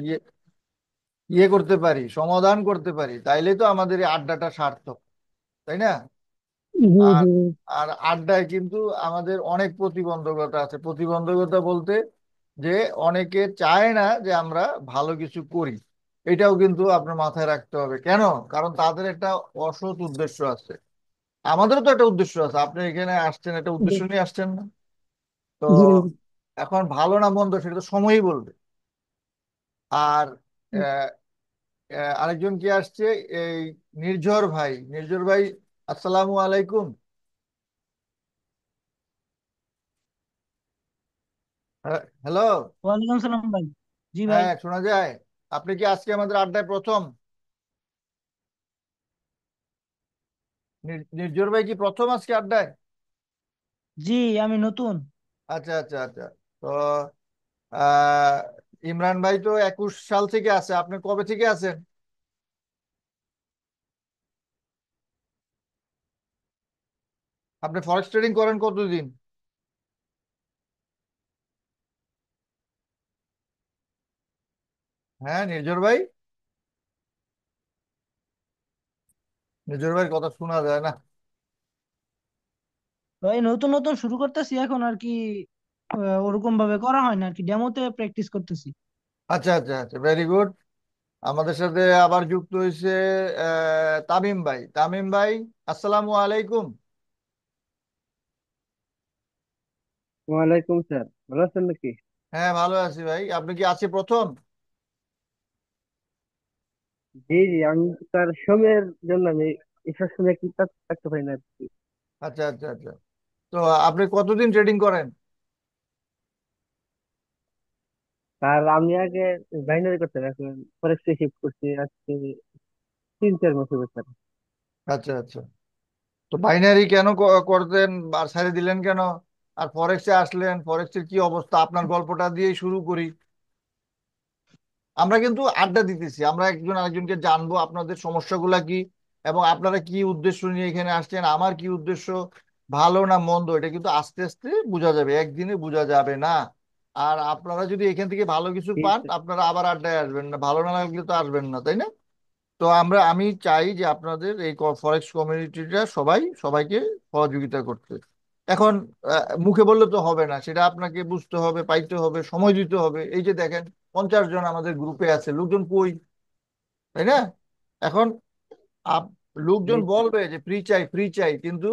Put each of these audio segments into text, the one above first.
ইয়ে ইয়ে করতে পারি, সমাধান করতে পারি, তাইলে তো আমাদের এই আড্ডাটা সার্থক, তাই না? জি আর জি। আর আড্ডায় কিন্তু আমাদের অনেক প্রতিবন্ধকতা আছে। প্রতিবন্ধকতা বলতে যে অনেকে চায় না যে আমরা ভালো কিছু করি। এটাও কিন্তু আপনার মাথায় রাখতে হবে। কেন? কারণ তাদের একটা অসৎ উদ্দেশ্য আছে। আমাদেরও তো একটা উদ্দেশ্য আছে। আপনি এখানে আসছেন একটা জি উদ্দেশ্য নিয়ে আসছেন না? তো জি। এখন ভালো না মন্দ সেটা তো সময়ই বলবে। আর আহ, আরেকজন কি আসছে, এই নির্ঝর ভাই। নির্ঝর ভাই, আসসালামু আলাইকুম। হ্যালো। ওয়ালাইকুম সালাম ভাই। জি ভাই। হ্যাঁ, শোনা যায়। আপনি কি আজকে আমাদের আড্ডায় প্রথম? নির্ঝর ভাই কি প্রথম আজকে আড্ডায়? জি, আমি নতুন। আচ্ছা আচ্ছা আচ্ছা। তো আহ ইমরান ভাই তো 21 সাল থেকে আছে, আপনি কবে থেকে আছেন? আপনি ফরেক্স ট্রেডিং করেন কতদিন? হ্যাঁ, নির্ঝর ভাই। নির্ঝর ভাইয়ের কথা শোনা যায় না। ভাই নতুন নতুন শুরু করতেছি এখন আর কি। ওরকম ভাবে করা হয় না আর কি, ডেমোতে প্র্যাকটিস করতেছি। আচ্ছা আচ্ছা আচ্ছা, ভেরি গুড। আমাদের সাথে আবার যুক্ত হয়েছে তামিম ভাই। তামিম ভাই, আসসালামু আলাইকুম। ওয়ালাইকুম স্যার, ভালো আছেন নাকি? হ্যাঁ, ভালো আছি ভাই। আপনি কি আজকে প্রথম? জি জি, আমি তার সময়ের জন্য আমি এসব সময় কি থাকতে পারি না আর কি। আচ্ছা আচ্ছা আচ্ছা। তো আপনি কতদিন ট্রেডিং করেন? আর আমি আগে বাইনারি করতাম, এখন ফরেক্সে শিফট করছি আজকে 3-4 মাস হবে স্যার। আচ্ছা আচ্ছা। তো বাইনারি কেন করতেন আর ছেড়ে দিলেন কেন? আর ফরেক্সে আসলেন, ফরেক্সের কি অবস্থা? আপনার গল্পটা দিয়েই শুরু করি। আমরা কিন্তু আড্ডা দিতেছি, আমরা একজন আরেকজনকে জানবো আপনাদের সমস্যাগুলা কি, এবং আপনারা কি উদ্দেশ্য নিয়ে এখানে আসছেন, আমার কি উদ্দেশ্য, ভালো না মন্দ, এটা কিন্তু আস্তে আস্তে বোঝা যাবে, একদিনে বোঝা যাবে না। আর আপনারা যদি এখান থেকে ভালো কিছু ঠিক পান, আপনারা আবার আড্ডায় আসবেন, না ভালো না লাগলে তো আসবেন না, তাই না? তো আমি চাই যে আপনাদের এই ফরেক্স কমিউনিটিটা সবাই সবাইকে সহযোগিতা করতে। এখন মুখে বললে তো হবে না, সেটা আপনাকে বুঝতে হবে, পাইতে হবে, সময় দিতে হবে। এই যে দেখেন, 50 জন আমাদের গ্রুপে আছে, লোকজন কই, তাই না? এখন আপ- লোকজন ঠিক স্যার। বলবে যে ফ্রি চাই, ফ্রি চাই, কিন্তু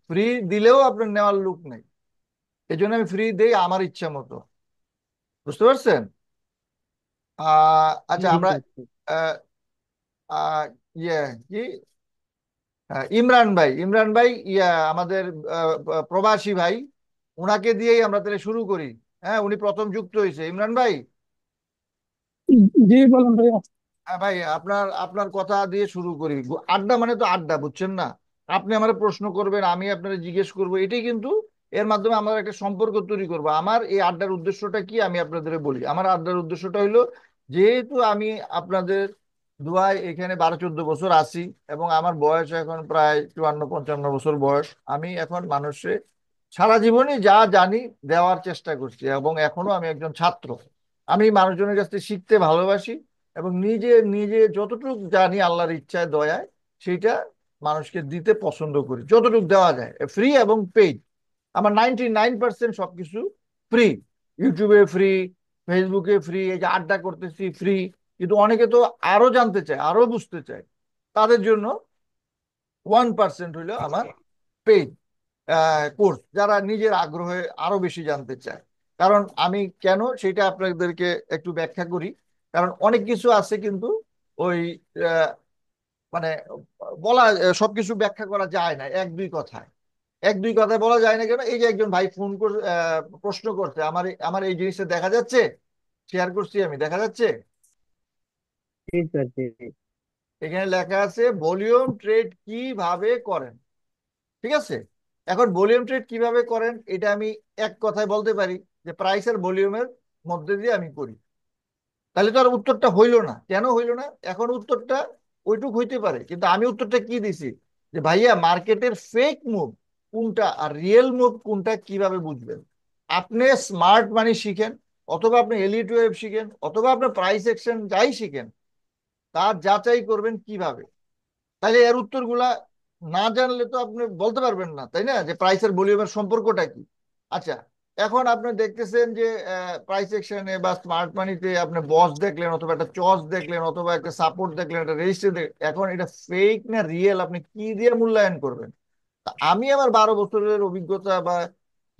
ফ্রি দিলেও আপনার নেওয়ার লোক নেই। এই জন্য আমি ফ্রি দেই আমার ইচ্ছা মতো। বুঝতে পারছেন? আচ্ছা, ঠিক আমরা আছে। আহ, আহ, ইয়ে কি ইমরান ভাই, ইমরান ভাই, আমাদের প্রবাসী ভাই, উনাকে দিয়েই আমরা তাহলে শুরু করি। হ্যাঁ, উনি প্রথম যুক্ত হয়েছে। ইমরান ভাই, জি বলুন ভাইয়া। হ্যাঁ ভাই, আপনার আপনার কথা দিয়ে শুরু করি। আড্ডা মানে তো আড্ডা, বুঝছেন না? আপনি আমার প্রশ্ন করবেন, আমি আপনার জিজ্ঞেস করবো, এটাই কিন্তু এর মাধ্যমে আমরা একটা সম্পর্ক তৈরি করবো। আমার এই আড্ডার উদ্দেশ্যটা কি আমি আপনাদের বলি। আমার আড্ডার উদ্দেশ্যটা হইলো, যেহেতু আমি আপনাদের দুয়ায় এখানে 12-14 বছর আছি, এবং আমার বয়স এখন প্রায় 54-55 বছর বয়স। আমি এখন মানুষে সারা জীবনই যা জানি দেওয়ার চেষ্টা করছি, এবং এখনো আমি একজন ছাত্র। আমি মানুষজনের কাছ থেকে শিখতে ভালোবাসি, এবং নিজে নিজে যতটুকু জানি আল্লাহর ইচ্ছায় দয়ায় সেইটা মানুষকে দিতে পছন্দ করি, যতটুকু দেওয়া যায়, ফ্রি এবং পেইড। আমার 99% সবকিছু ফ্রি। ইউটিউবে ফ্রি, ফেসবুকে ফ্রি, এই যে আড্ডা করতেছি ফ্রি। কিন্তু অনেকে তো আরো জানতে চায়, আরো বুঝতে চায়। তাদের জন্য 1% হইলো আমার পেইড কোর্স, যারা নিজের আগ্রহে আরো বেশি জানতে চায়। কারণ আমি কেন সেটা আপনাদেরকে একটু ব্যাখ্যা করি। কারণ অনেক কিছু আছে কিন্তু ওই আহ, মানে বলা, সবকিছু ব্যাখ্যা করা যায় না এক দুই কথায়। এক দুই কথায় বলা যায় না। কেন? এই যে একজন ভাই ফোন করে প্রশ্ন করছে, আমার আমার এই জিনিসটা দেখা যাচ্ছে, শেয়ার করছি আমি, দেখা যাচ্ছে ঠিক স্যার, জি জি। এখানে লেখা আছে ভলিউম ট্রেড কিভাবে করেন। ঠিক আছে? এখন ভলিউম ট্রেড কিভাবে করেন এটা আমি এক কথায় বলতে পারি, যে প্রাইস আর ভলিউমের মধ্যে দিয়ে আমি করি। তাহলে তো আর উত্তরটা হইলো না। কেন হইলো না? এখন উত্তরটা ওইটুক হইতে পারে, কিন্তু আমি উত্তরটা কি দিছি, যে ভাইয়া মার্কেটের ফেক মুভ কোনটা আর রিয়েল মুভ কোনটা কিভাবে বুঝবেন? আপনি স্মার্ট মানি শিখেন, অথবা আপনি এলিট ওয়েব শিখেন, অথবা আপনার প্রাইস অ্যাকশন যাই শিখেন, তার যাচাই করবেন কিভাবে? তাহলে এর উত্তরগুলা না জানলে তো আপনি বলতে পারবেন না, তাই না, যে প্রাইসের ভলিউমের সম্পর্কটা কি। আচ্ছা, এখন আপনি দেখতেছেন যে প্রাইস অ্যাকশনে বা স্মার্ট মানিতে আপনি বস দেখলেন, অথবা একটা চস দেখলেন, অথবা একটা সাপোর্ট দেখলেন, একটা রেজিস্টার দেখলেন, এখন এটা ফেক না রিয়েল আপনি কি দিয়ে মূল্যায়ন করবেন? তা আমি আমার 12 বছরের অভিজ্ঞতা বা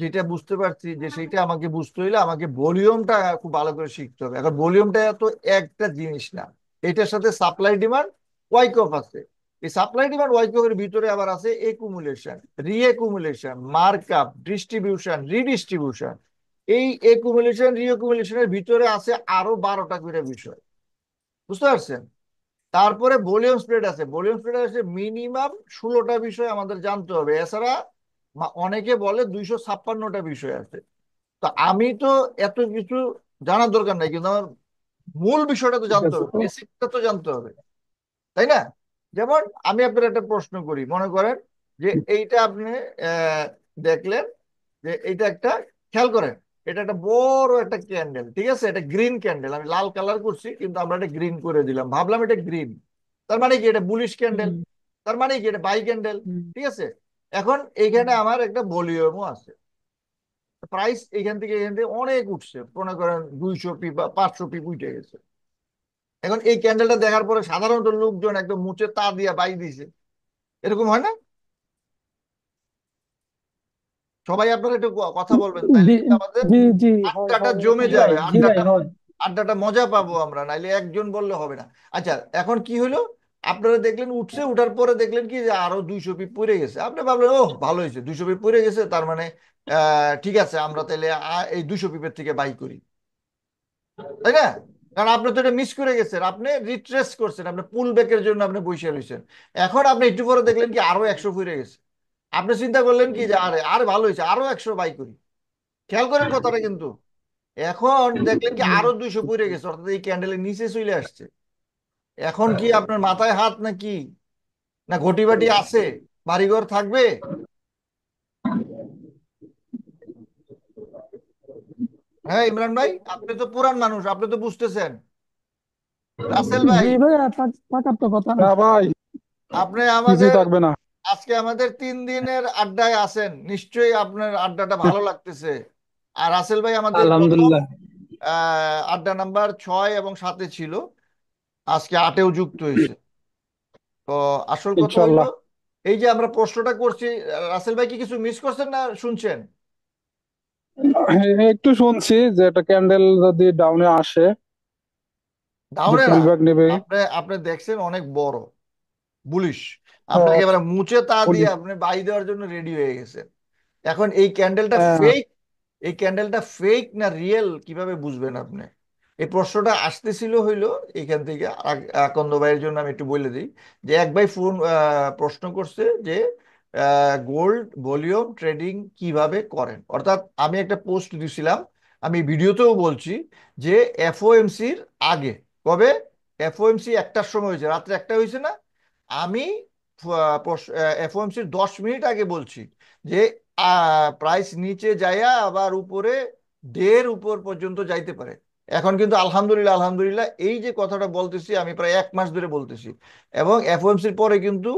যেটা বুঝতে পারছি, যে সেইটা আমাকে বুঝতে হইলে আমাকে ভলিউমটা খুব ভালো করে শিখতে হবে। এখন ভলিউমটা এত একটা জিনিস না, এটার সাথে সাপ্লাই ডিমান্ড ওয়াইকফ আছে। এই সাপ্লাই ডিমান্ড ওয়াইকফের ভিতরে আবার আছে একুমুলেশন, রিএকুমুলেশন, মার্কআপ, ডিস্ট্রিবিউশন, রিডিস্ট্রিবিউশন। এই একুমুলেশন রিএকুমুলেশনের ভিতরে আছে আরো 12টা করে বিষয়। বুঝতে পারছেন? তারপরে ভলিউম স্প্রেড আছে, ভলিউম স্প্রেড আছে মিনিমাম 16টা বিষয় আমাদের জানতে হবে। এছাড়া অনেকে বলে 256টা বিষয় আছে। তো আমি তো এত কিছু জানার দরকার নাই, কিন্তু আমার মূল বিষয়টা তো ঠিক জানতে আছে হবে, তো। বেসিকটা তো জানতে হবে, তাই না? যেমন আমি আপনার একটা প্রশ্ন করি, মনে করেন যে এইটা আপনি আহ, দেখলেন যে এইটা একটা, খেয়াল করেন, এটা একটা বড় একটা ক্যান্ডেল, ঠিক আছে, এটা গ্রিন ক্যান্ডেল, আমি লাল কালার করছি কিন্তু আমরা এটা গ্রিন করে দিলাম, ভাবলাম এটা গ্রিন, তার মানে কি এটা বুলিশ ক্যান্ডেল, হুম তার মানে কি এটা বাই ক্যান্ডেল, হুম ঠিক আছে। এখন এইখানে আমার একটা ভলিউমও আছে, প্রাইস এখান থেকে অনেক উঠছে, মনে করেন 200 পিপ বা 500 পিপ উঠে গেছে। এখন এই ক্যান্ডেলটা দেখার পরে সাধারণত লোকজন একদম মুছে তা দিয়ে বাই দিছে, এরকম হয় না? সবাই আপনারা একটু কথা বলবেন, তাইলে জি কিন্তু আমাদের জি জি হয় আড্ডাটা হয় জমে জি ভাই, যাবে, জি ভাই আড্ডাটা হয়। আড্ডাটা মজা পাবো আমরা, নাইলে একজন বললে হবে না। আচ্ছা, এখন কি হলো, আপনারা দেখলেন উঠছে, উঠার পরে দেখলেন কি যে আরো 200 পিপ পড়ে গেছে, আপনি ভাবলেন ও ভালো হয়েছে 200 পিপ পড়ে গেছে, তার মানে ঠিক আছে, আমরা তাহলে এই 200 পিপের থেকে বাই করি, তাই না? কারণ আপনি তো এটা মিস করে গেছেন, আপনি রিট্রেস করছেন, আপনি পুল ব্যাকের জন্য আপনি বসে রয়েছেন। এখন আপনি একটু পরে দেখলেন কি আরো 100 পড়ে গেছে, আপনি চিন্তা করলেন কি যে আরে আরে ভালো হয়েছে, আরো 100 বাই করি। খেয়াল করেন কথাটা কিন্তু, এখন দেখলেন কি জি আরো 200 পড়ে গেছে, অর্থাৎ এই ক্যান্ডেলের নিচে চলে আসছে। এখন কি আপনার মাথায় হাত নাকি, না ঘটি বাটি আছে, বাড়িঘর থাকবে? হ্যাঁ ইমরান ভাই, আপনি তো পুরান মানুষ, আপনি তো বুঝতেছেন। রাসেল ভাই, জি ভাই, থাকার তো কথা না। হ্যাঁ ভাই, আপনি কিছুই আমাদের থাকবে না। আজকে আমাদের 3 দিনের আড্ডায় আছেন, নিশ্চয়ই আপনার আড্ডাটা ভালো লাগতেছে। আর রাসেল ভাই আমাদের প্রথম আলহামদুলিল্লাহ। আড্ডা নাম্বার 6 এবং 7-এ ছিল, আজকে 8-এও যুক্ত হয়েছে। তো আসল কথা হইলো, ইনশাল্লাহ। এই যে আমরা প্রশ্নটা করছি, রাসেল ভাই কি কিছু মিস করছেন না শুনছেন? একটু শুনছি যে একটা ক্যান্ডেল যদি ডাউনে আসে ডাউনে যুক্তি না, বিভাগ নেবে। আপনি আপনি দেখছেন অনেক বড় বুলিশ, আপনি আহ, একেবারে মুছে তা দিয়ে পুলিশ। আপনি বাই দেওয়ার জন্য রেডি হয়ে গেছেন। এখন এই ক্যান্ডেলটা আহ, ফেক, এই ক্যান্ডেলটা ফেক না রিয়েল কিভাবে বুঝবেন আপনি? এই প্রশ্নটা আসতেছিল হইলো এখান থেকে। আকন্দ ভাইয়ের জন্য আমি একটু বলে দিই, যে এক ভাই ফোন প্রশ্ন করছে যে গোল্ড ভলিউম ট্রেডিং কিভাবে করেন, অর্থাৎ আমি একটা পোস্ট দিছিলাম, আমি ভিডিওতেও বলছি যে এফওএমসির আগে, কবে, এফওএমসি 1টার সময় হয়েছে, রাত্রে 1টা হয়েছে না, আমি এফওএমসির 10 মিনিট আগে বলছি যে প্রাইস নিচে যাইয়া আবার উপরে 1.5 উপর পর্যন্ত যাইতে পারে। এখন কিন্তু আলহামদুলিল্লাহ আলহামদুলিল্লাহ, এই যে কথাটা বলতেছি আমি প্রায় 1 মাস ধরে বলতেছি, এবং এফওএমসির পরে কিন্তু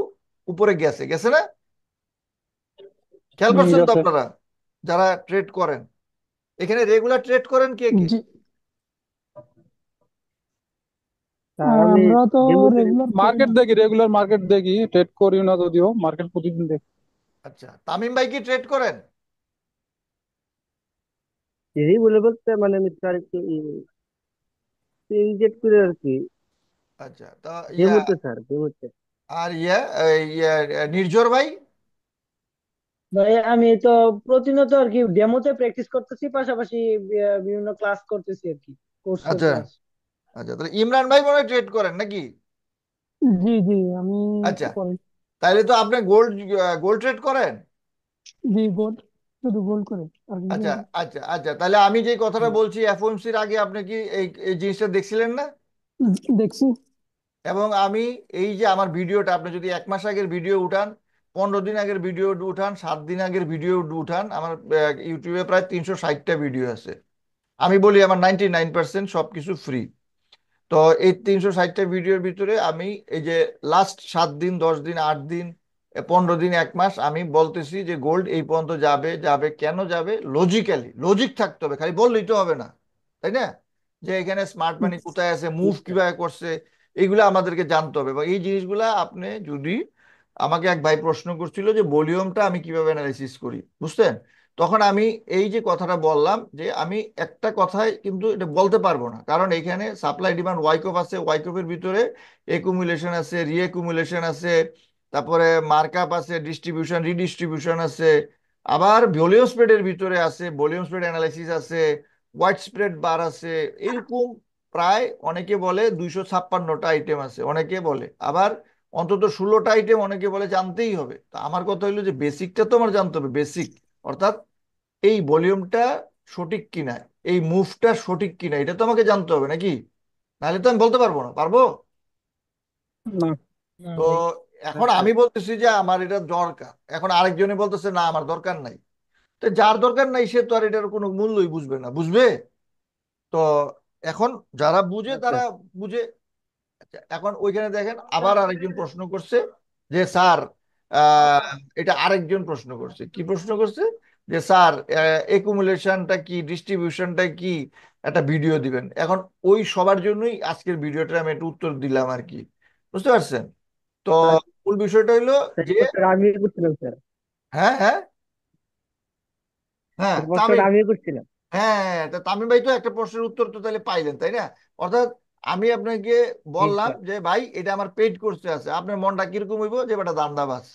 উপরে গেছে গেছে না? খেয়াল করছেন তো গেছে। আপনারা, যারা ট্রেড করেন, এখানে রেগুলার ট্রেড করেন কে কে? জি, স্যার আমি আমরা তো ডেমোতে রেগুলার করি মার্কেট না। দেখি, রেগুলার মার্কেট দেখি, ট্রেড করি না যদিও, মার্কেট প্রতিদিন দেখি। আচ্ছা, তামিম ভাই কি ট্রেড করেন? এই বলে বলতে মানে আমি স্যার একটু ইনজেক্ট করে আর কি। আচ্ছা, তা ইয়া, ডেমোতে স্যার, ডেমোতে। আর ইয়া নির্ঝর ভাই? ভাই আমি তো প্রতিনিয়ত আর কি ডেমোতে প্র্যাকটিস করতেছি, পাশাপাশি বিভিন্ন ক্লাস করতেছি আর কি, কোর্সের আচ্ছা ক্লাস। আচ্ছা, তাহলে ইমরান ভাই মনে হয় ট্রেড করেন নাকি? জি জি, আমি আচ্ছা, করি। তাইলে তো আপনি গোল্ড গোল্ড ট্রেড করেন? জি, গোল্ড, শুধু গোল্ড করে আর কিছু আচ্ছা করি না। আচ্ছা আচ্ছা, তাহলে আমি যে কথাটা বলছি এফওএমসির আগে আপনি কি এই এই জিনিসটা দেখছিলেন না? দেখছি। এবং আমি এই যে আমার ভিডিওটা, আপনি যদি 1 মাস আগের ভিডিও উঠান, 15 দিন আগের ভিডিও উঠান, 7 দিন আগের ভিডিও উঠান, আমার ইউটিউবে প্রায় 360টা ভিডিও আছে। আমি বলি আমার 99% সবকিছু ফ্রি। তো এই 360টা ভিডিওর ভিতরে আমি এই যে লাস্ট 7 দিন, 10 দিন, 8 দিন, 15 দিন, 1 মাস আমি বলতেছি যে গোল্ড এই পর্যন্ত যাবে, যাবে কেন যাবে, লজিক্যালি লজিক থাকতে হবে, খালি বললেই তো হবে না, তাই না? যে এখানে স্মার্ট মানি কোথায় আছে, মুভ কিভাবে করছে, এইগুলা আমাদেরকে জানতে হবে। বা এই জিনিসগুলা আপনি যদি, আমাকে এক ভাই প্রশ্ন করছিল যে ভলিউমটা আমি কিভাবে অ্যানালাইসিস করি, বুঝছেন? তখন আমি এই যে কথাটা বললাম যে আমি একটা কথায় কিন্তু এটা বলতে পারবো না, কারণ এখানে সাপ্লাই ডিমান্ড ওয়াইকফ আছে, ওয়াইকফের ভিতরে একুমুলেশন আছে, রিএকুমুলেশন আছে, তারপরে মার্কআপ আছে, ডিস্ট্রিবিউশন রিডিস্ট্রিবিউশন আছে, আবার ভলিউম স্প্রেডের ভিতরে আছে ভলিউম স্প্রেড অ্যানালাইসিস আছে, হোয়াইট স্প্রেড বার আছে, এরকম প্রায় অনেকে বলে 256টা আইটেম আছে, অনেকে বলে আবার অন্তত 16টা আইটেম অনেকে বলে জানতেই হবে। তা আমার কথা হলো যে বেসিকটা তো আমার জানতে হবে, বেসিক, অর্থাৎ এই ভলিউমটা সঠিক কিনা, এই মুভটা সঠিক কিনা, এটা তো আমাকে জানতে হবে নাকি? নাহলে তো আমি বলতে পারবো না, পারবো? না। না তো ভাই। এখন আমি বলতেছি যে আমার এটা দরকার, এখন আরেকজনে বলতেছে না আমার দরকার নাই। তো যার দরকার নাই সে তো আর এটার কোনো মূল্যই বুঝবে না, বুঝবে? তো এখন যারা বুঝে আচ্ছা। তারা বুঝে। আচ্ছা, এখন ওইখানে দেখেন আবার আরেকজন প্রশ্ন করছে যে স্যার, আহ, এটা আরেকজন প্রশ্ন করছে, কি প্রশ্ন করছে, যে স্যার একুমুলেশনটা কি, ডিস্ট্রিবিউশনটা কি, একটা ভিডিও দিবেন। এখন ওই সবার জন্যই আজকের ভিডিওটা আমি একটু উত্তর দিলাম আর কি, বুঝতে পারছেন? তো মূল বিষয়টা হলো এই যে, প্রশ্নটা আমিও করছিলাম স্যার। হ্যাঁ হ্যাঁ হ্যাঁ, এই তা আমি, প্রশ্নটা আমিও করছিলাম। হ্যাঁ, তা তামিম ভাই তো একটা প্রশ্নের উত্তর তো তাহলে পাইলেন, তাই না? অর্থাৎ আমি আপনাকে জি বললাম স্যার। যে ভাই এটা আমার পেইড কোর্সে আছে, আপনার মনটা কিরকম হইব যে বেটা দান্দাবাজ,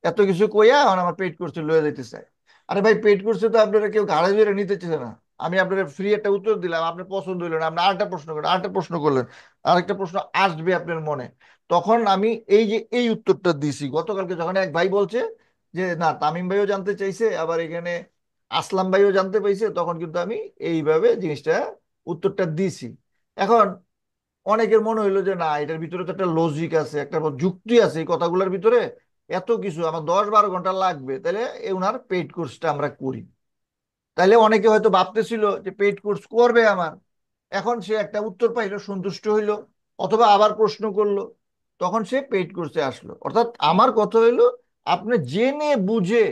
এত কিছু কইয়া এখন আমার পেইড কোর্সে লয়ে যেতে চায়। আরে ভাই, পেইড কোর্সে তো আপনারা কেউ ঘাড়ে ধরে নিতে চায় না। আমি আপনার ফ্রি একটা উত্তর দিলাম, আপনার পছন্দ হইলো না, আপনি আরেকটা প্রশ্ন করেন, আরেকটা প্রশ্ন করলেন, আরেকটা প্রশ্ন আসবে আপনার মনে। তখন আমি এই যে এই উত্তরটা দিছি গতকালকে, যখন এক ভাই বলছে যে না তামিম ভাইও জানতে চাইছে, আবার এখানে আসলাম ভাইও জানতে পাইছে, তখন কিন্তু আমি এইভাবে জিনিসটা উত্তরটা দিছি। এখন অনেকের মনে হইলো যে না এটার ভিতরে তো একটা লজিক আছে, একটা যুক্তি আছে এই কথাগুলোর ভিতরে, এত কিছু আমার 10-12 ঘন্টা লাগবে, তাহলে ওনার পেইড কোর্সটা আমরা করি। তাইলে অনেকে হয়তো ভাবতেছিল যে পেইড কোর্স করবে আমার, এখন সে একটা উত্তর পাইলো, সন্তুষ্ট হইলো, অথবা আবার প্রশ্ন করলো, তখন সে পেইড কোর্সে আসলো। অর্থাৎ আমার কথা হইলো আপনি জেনে বুঝে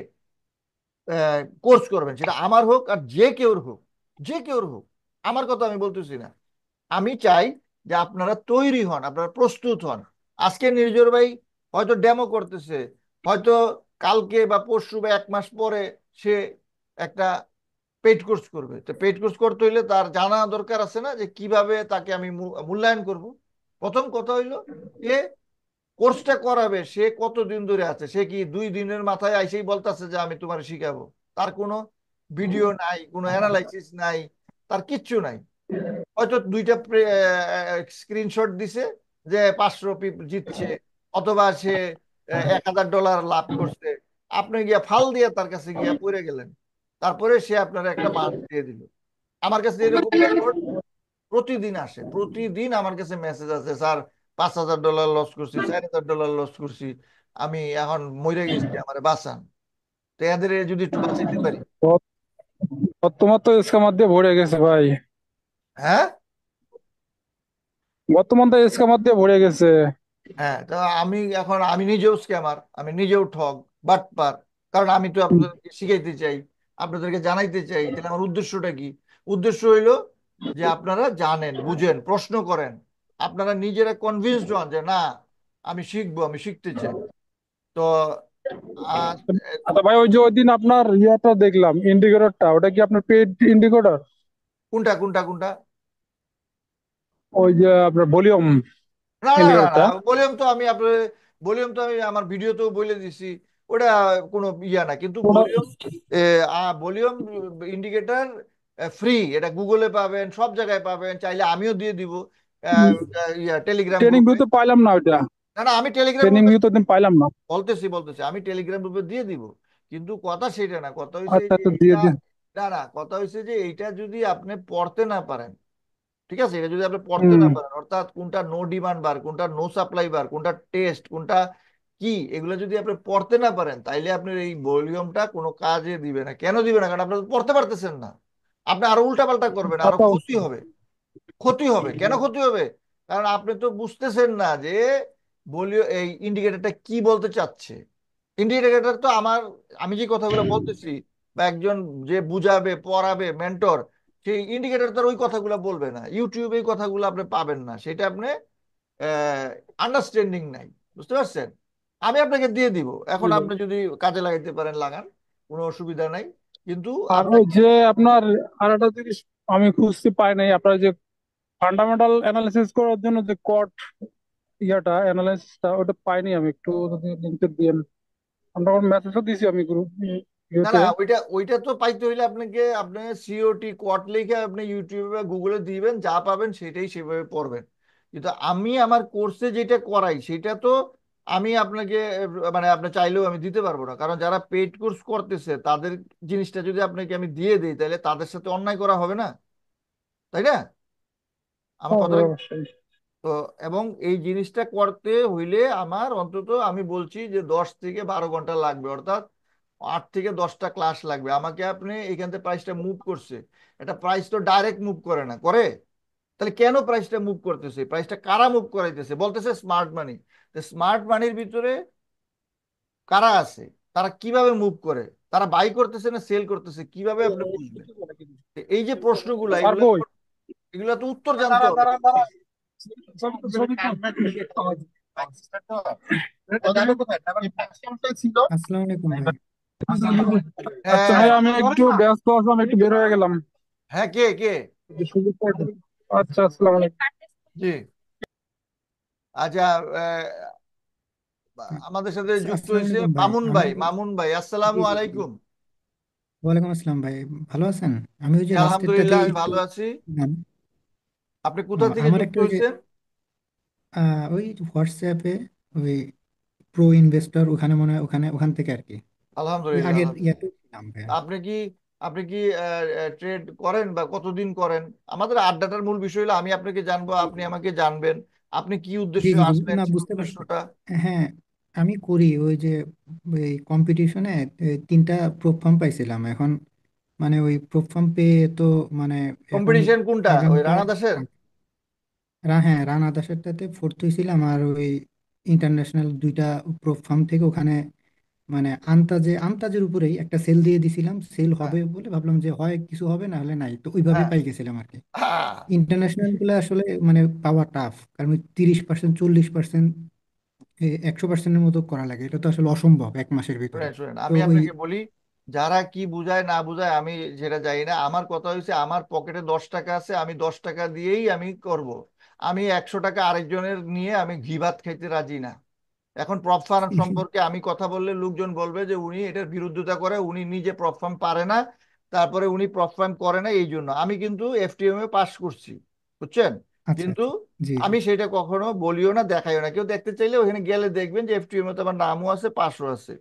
কোর্স করবেন, সেটা আমার হোক আর যে কেউর হোক, যে কেউর হোক, আমার কথা আমি বলতেছি না। আমি চাই যে আপনারা তৈরি হন, আপনারা প্রস্তুত হন। আজকে নির্জর ভাই হয়তো ডেমো করতেছে, হয়তো কালকে বা পরশু বা 1 মাস পরে সে একটা পেইড কোর্স করবে। তো পেইড কোর্স করতে হইলে তার জানা দরকার আছে না যে কিভাবে তাকে আমি মূল্যায়ন করব। প্রথম কথা হইলো যে কোর্সটা করাবে সে কতদিন ধরে আছে, সে কি 2 দিনের মাথায় আইসেই বলতেছে যে আমি তোমার শিখাবো? তার কোনো ভিডিও নাই, কোনো অ্যানালাইসিস নাই, তার কিচ্ছু নাই। হয়তো দুইটা স্ক্রিনশট দিছে যে 500 পিপ জিতছে, অথবা সে $1000 লাভ করছে, আপনি গিয়া ফাল দিয়ে তার কাছে গিয়া পড়ে গেলেন, তারপরে সে আপনার একটা মান দিয়ে দিল। আমার কাছে এরকম রেকর্ড প্রতিদিন আসে, প্রতিদিন আমার কাছে মেসেজ আছে, স্যার $5000 লস করছি, $4000 লস করছি, আমি এখন মরে গেছি, আমার বাঁচান। তো এদের যদি একটু বাঁচাইতে পারি। বর্তমান তো স্ক্যামার দিয়ে ভরে গেছে ভাই। হ্যাঁ বর্তমান তো স্ক্যামার দিয়ে ভরে গেছে। হ্যাঁ, তা আমি নিজেও স্ক্যামার, আমি নিজেও ঠগ, বাটপার। কারণ আমি তো আপনাদেরকে শিখাইতে চাই, আপনাদেরকে জানাইতে চাই, তাহলে আমার উদ্দেশ্যটা কি? উদ্দেশ্য হইলো যে আপনারা জানেন, বুঝেন, প্রশ্ন করেন, আপনারা নিজেরা কনভিন্সড হন যে না আমি শিখবো, আমি শিখতে চাই। তো আহ, আচ্ছা ভাই, ওই যে ওই দিন আপনার ইয়াটা দেখলাম ইন্ডিকেটরটা, ওটা কি আপনার পেড ইন্ডিকেটর? কোনটা কোনটা কোনটা? ওই যে আপনার ভলিউম না না না না, ইন্ডিকেটরটা। ভলিউম তো আমি আমার ভিডিওতেও বলে দিছি, ওটা কোনো ইয়া না, কিন্তু ওটা ভলিউম ইন্ডিকেটর ফ্রি, এটা গুগলে পাবেন, সব জায়গায় পাবেন, চাইলে আমিও দিয়ে দিব ইয়া টেলিগ্রাম ট্রেনিং গ্রুপে। ভিউ তো পাইলাম না ওইটা। না না, আমি টেলিগ্রাম ট্রেনিং গ্রুপে ভিউ তো দিন পাইলাম না। বলতেছি আমি টেলিগ্রাম গ্রুপে দিয়ে দিব। কিন্তু কথা সেটা না, কথা হয়েছে আচ্ছা যে আচ্ছা, দিয়ে এইটা, দিন। না না, কথা হয়েছে যে এইটা যদি আপনি পড়তে না পারেন, ঠিক আছে, এটা যদি আপনি পড়তে হুম। না পারেন, অর্থাৎ কোনটা নো ডিমান্ড বার, কোনটা নো সাপ্লাই বার, কোনটা টেস্ট, কোনটা কি, এগুলো যদি আপনি পড়তে না পারেন, তাইলে আপনার এই ভলিউমটা কোনো কাজে দিবে না। কেন দিবে না? কারণ আপনি তো পড়তে পারতেছেন না। আপনি আরো উল্টাপাল্টা করবেন, তা আরো তো ক্ষতি অবশ্যই। হবে। ক্ষতি হবে, কেন ক্ষতি হবে? কারণ আপনি তো বুঝতেছেন না যে বলিও এই ইন্ডিকেটরটা কি বলতে চাচ্ছে। ইন্ডিকেটর তো আমি যে কথাগুলো বলতেছি, বা একজন যে বুঝাবে পড়াবে মেন্টর, সেই ইন্ডিকেটর তার ওই কথাগুলো বলবে না, ইউটিউবে এই কথাগুলো আপনি পাবেন না, সেটা আপনি আন্ডারস্ট্যান্ডিং নাই। বুঝতে পারছেন? আমি আপনাকে দিয়ে দিব, জি এখন ভাই। আপনি যদি কাজে লাগাইতে পারেন লাগান, কোনো অসুবিধা নাই। কিন্তু আর ওই আপনাকে যে আপনার আর একটা জিনিস আমি খুঁজতে পাই নাই, আপনার যে ফান্ডামেন্টাল অ্যানালিসিস করার জন্য যে কট অ্যানালাইসিসটা ওটা পাইনি আমি, একটু যদি লিঙ্কটা দিয়েন। আমরা মেসেজও দিছি আমি গ্রুপ না ইয়েতে। না, ওইটা ওইটা তো পাইতে হইলে আপনি সিওটি কোয়াট লিখে আপনি ইউটিউবে বা গুগলে দিবেন, যা পাবেন সেটাই সেভাবে পড়বেন। কিন্তু আমি আমার কোর্সে যেটা করাই সেটা তো আমি আপনাকে মানে আপনি চাইলেও আমি দিতে পারবো না, কারণ যারা পেইড কোর্স করতেছে তাদের জিনিসটা যদি আপনাকে আমি দিয়ে দিই তাহলে তাদের সাথে অন্যায় করা হবে না, তাই না? আমার কথা, অবশ্যই অবশ্যই। তো এবং এই জিনিসটা করতে হইলে আমার অন্তত আমি বলছি যে 10 থেকে 12 ঘন্টা লাগবে, অর্থাৎ 8 থেকে 10টা ক্লাস লাগবে আমাকে। আপনি এখান থেকে প্রাইসটা মুভ করছে, এটা প্রাইস তো ডাইরেক্ট মুভ করে না, করে? তাহলে কেন প্রাইসটা মুভ করতেছে? প্রাইসটা কারা মুভ করাইতেছে? বলতেছে স্মার্ট মানি। স্মার্ট মানির ভিতরে কারা আছে? তারা কিভাবে মুভ করে? তারা বাই করতেছে না সেল করতেছে, কিভাবে আপনি বুঝবেন? এই যে প্রশ্নগুলা, আর এগুলা কই এগুলা তো উত্তর জানতে হবে। আসসালামু আলাইকুম ভাই। আচ্ছা হ্যাঁ ভাই, আমি একটু ব্যস্ত আছি, আমি একটু বের হয়ে গেলাম। হ্যাঁ, কে কে? আচ্ছা, আসসালামু আলাইকুম। জি, আচ্ছা। আহ, আমাদের সাথে যুক্ত আসসালামু হয়েছে আলাইকুম ভাই। মামুন আমি ভাই। মামুন ভাই, জি আসসালামু জি জি। আলাইকুম। ওয়ালাইকুম আসসালাম ভাই। ভালো আছেন? আমি ওই যে লাস্টেরটাতে আলহামদুলিল্লাহ, আমি একটু ভালো আছি। নাম আপনি কোথা থেকে আমার যুক্ত একটা ওই যে হয়েছেন? ওই হোয়াটসঅ্যাপে ওই প্রো ইনভেস্টর, ওখানে মনে হয় ওখান থেকে আর কি। ওই আলহামদুলিল্লাহ, আগের আলহামদুলিল্লাহ। ইয়াতে ছিলাম ভাই। আপনি কি আপনি কি ট্রেড করেন বা কতদিন করেন? আমাদের আড্ডাটার মূল বিষয় হলো আমি আপনাকে জানবো, আপনি আমাকে জানবেন। আপনি কি জি উদ্দেশ্যে জি জি, আসলেন, না সেই বুঝতে পারছি। উদ্দেশ্যটা। হ্যাঁ, আমি করি ওই যে ওই কম্পিটিশনে 3টা প্রো ফার্ম পাইছিলাম এখন। মানে ওই প্রো ফার্ম পেয়ে তো মানে এখন কম্পিটিশন কোনটা, ওই আগামীকাল রানা দাসের? হ্যাঁ, রানা দাসেরটাতে ফোর্থ হয়েছিলাম। আর ওই ইন্টারন্যাশনাল 2টা প্রো ফার্ম থেকে ওখানে মানে আন্তাজের উপরেই একটা সেল দিয়ে দিছিলাম। সেল হ্যাঁ। হবে বলে ভাবলাম যে হয় কিছু হবে, না হলে নাই, তো ওইভাবেই হ্যাঁ। পাই গেছিলাম আর কি। হ্যাঁ। ইন্টারন্যাশনাল গুলো আসলে মানে পাওয়া টাফ, কারণ ওই 30%, 40%, 100%-এর মতো করা লাগে। এটা তো আসলে অসম্ভব 1 মাসের ভিতরে। শুনেন শুনেন, তো আমি ওই আপনাকে বলি, যারা কি বুঝায় না বুঝায় আমি সেটা জানি না। আমার কথা হয়েছে, আমার পকেটে 10 টাকা আছে, আমি 10 টাকা দিয়েই আমি করব। আমি 100 টাকা আরেকজনের নিয়ে আমি ঘি ভাত খাইতে রাজি না। এখন প্রপ ফার্ম সম্পর্কে আমি কথা বললে লোকজন বলবে যে উনি এটার বিরোধিতা করে, উনি নিজে প্রপ ফার্ম পারে না, তারপরে উনি প্রপ ফার্ম করে না। এই জন্য আমি কিন্তু এফটিএম এ পাস করছি, বুঝছেন? আচ্ছা কিন্তু আচ্ছা। জি জি আমি সেটা কখনো বলিও না, দেখাইও না। কেউ দেখতে চাইলে ওখানে গেলে দেখবেন যে এফটিএম এ তো আমার নামও আছে, পাসও আছে।